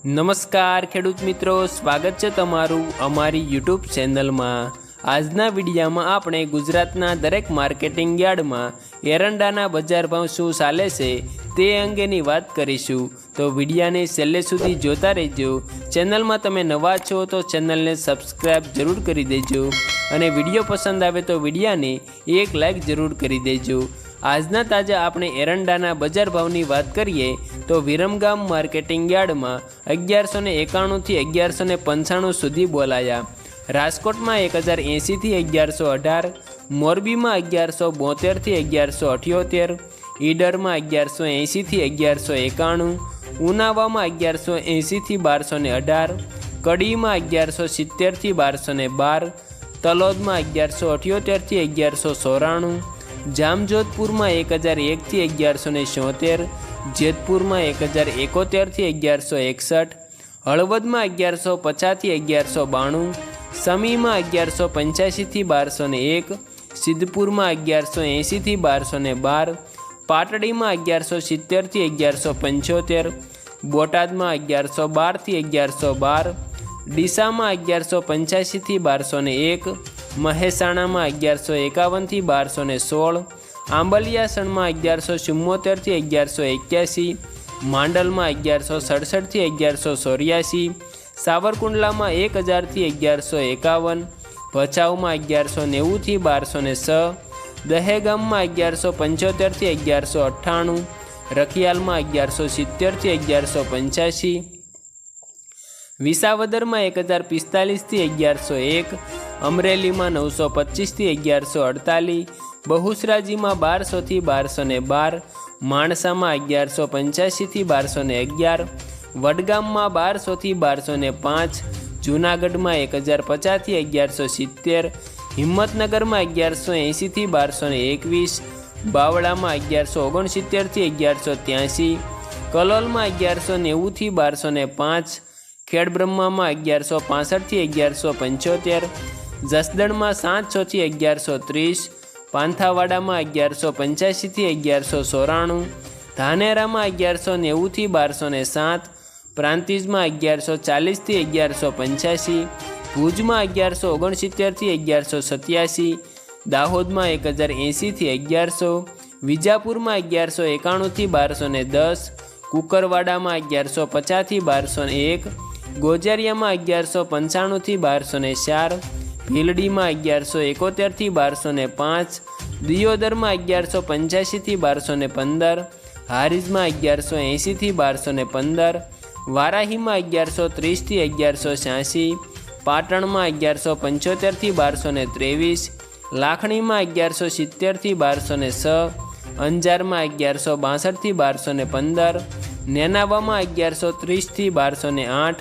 નમસ્કાર ખેડૂત મિત્રો, સ્વાગત છે તમારું અમારી યુટ્યુબ ચેનલમાં। આજના વિડીયોમાં આપણે ગુજરાતના દરેક માર્કેટિંગ યાર્ડમાં એરંડાના બજાર ભાવ શું ચાલે છે તે અંગેની વાત કરીશું, તો વિડીયોને છેલ્લે સુધી જોતા રહેજો। ચેનલમાં તમે નવા છો તો ચેનલને સબસ્ક્રાઈબ જરૂર કરી દેજો અને વિડીયો પસંદ આવે તો વિડીયોને એક લાઈક જરૂર કરી દેજો। આજના તાજા આપણે એરંડાના બજાર ભાવની વાત કરીએ તો વિરમગામ માર્કેટિંગ યાર્ડમાં 1191 થી 1195 સુધી બોલાયા। રાજકોટમાં 1080 થી 1118, મોરબીમાં 1172 થી 1178, ઈડરમાં 1180 થી 1191, ઉનાવામાં 1180 થી 1218, કડીમાં 1170 થી 1212, તલોદમાં 1178 થી 1194, જામજોધપુરમાં 1001 થી 1176, જેતપુરમાં 1071 થી 1161, હળવદમાં 1150 થી 1192, સમીમાં 1185 થી 1201, સિદ્ધપુરમાં 1180 થી 1212, પાટડીમાં 1170 થી 1175, બોટાદમાં 1112 થી 1112, ડીસામાં 1185 થી 1201, મહેસાણામાં 1151 થી 1216, આંબલિયાસણમાં 1174 થી 1181, માંડલમાં 1167 થી 1184, સાવરકુંડલામાં 1000 થી 1151, ભચાઉમાં 1190 થી 1206, દહેગામમાં 1175 થી 1198, રખિયાલમાં 1170 થી 1185, વિસાવદરમાં 1045 થી 1101, અમરેલીમાં 925 થી 1148, બહુચરાજીમાં 1200 થી 1212, માણસામાં 1185 થી 1211, વડગામમાં 1200 થી 1205, જૂનાગઢમાં 1050 થી 1170, હિંમતનગરમાં 1180 થી 1221, બાવળામાં 1169 થી 1183, કલોલમાં 1190 થી 1205, ખેડબ્રહ્મામાં 1165 થી 1175, જસદણમાં 700 થી 1130, પાંથાવાડામાં 1185 થી 1194, ધાનેરામાં 1190 થી 1207, પ્રાંતિજમાં 1140 થી 1185, ભુજમાં 1169 થી 1187, દાહોદમાં 1080 થી 1100, વિજાપુરમાં 1191 થી 1210, કુકરવાડામાં 1150 થી 1201, ગોજારિયામાં 1195 થી 1204, ભીલડીમાં 1171 થી 1205, દિયોદરમાં 1185 થી 1215, હારીજમાં 1180 થી 1215, વારાહીમાં 1130 થી 1186, પાટણમાં 1175 થી 1223, લાખણીમાં 1170 થી 1206, અંજારમાં 1162 થી 1215, નેનાવામાં 1130 થી 1208,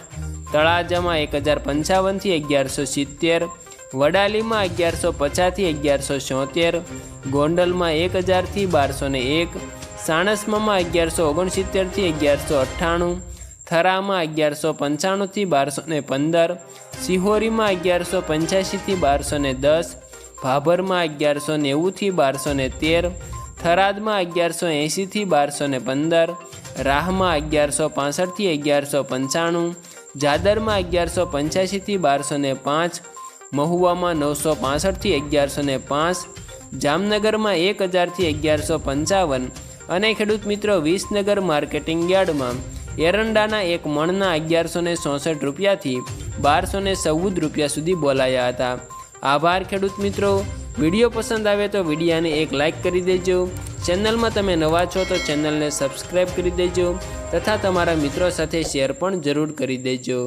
તળાજામાં 1055 થી 1170, વડાલીમાં 1150 થી 1176, ગોંડલમાં 1000 થી 1201, સાણસમામાં 1169 થી 1198, થરામાં 1195 થી 1215, સિહોરીમાં 1185 થી 1210, ભાભરમાં 1190 થી 1213, થરાદમાં 1180 થી 1215, રાહમાં 1165 થી 1195, જાદરમાં 1185 થી 1205, મહુવામાં 965 થી 1105, જામનગરમાં 1000 થી 1155 અને ખેડૂત મિત્રો વિસનગર માર્કેટિંગ યાર્ડમાં એરંડાના એક મણના 1164 રૂપિયાથી 1214 રૂપિયા સુધી બોલાયા હતા। આભાર ખેડૂત મિત્રો, વિડીયો પસંદ આવે તો વિડીયોને એક લાઈક કરી દેજો। ચેનલમાં તમે નવા છો તો ચેનલને સબસ્ક્રાઈબ કરી દેજો તથા તમારા મિત્રો સાથે શેર પણ જરૂર કરી દેજો।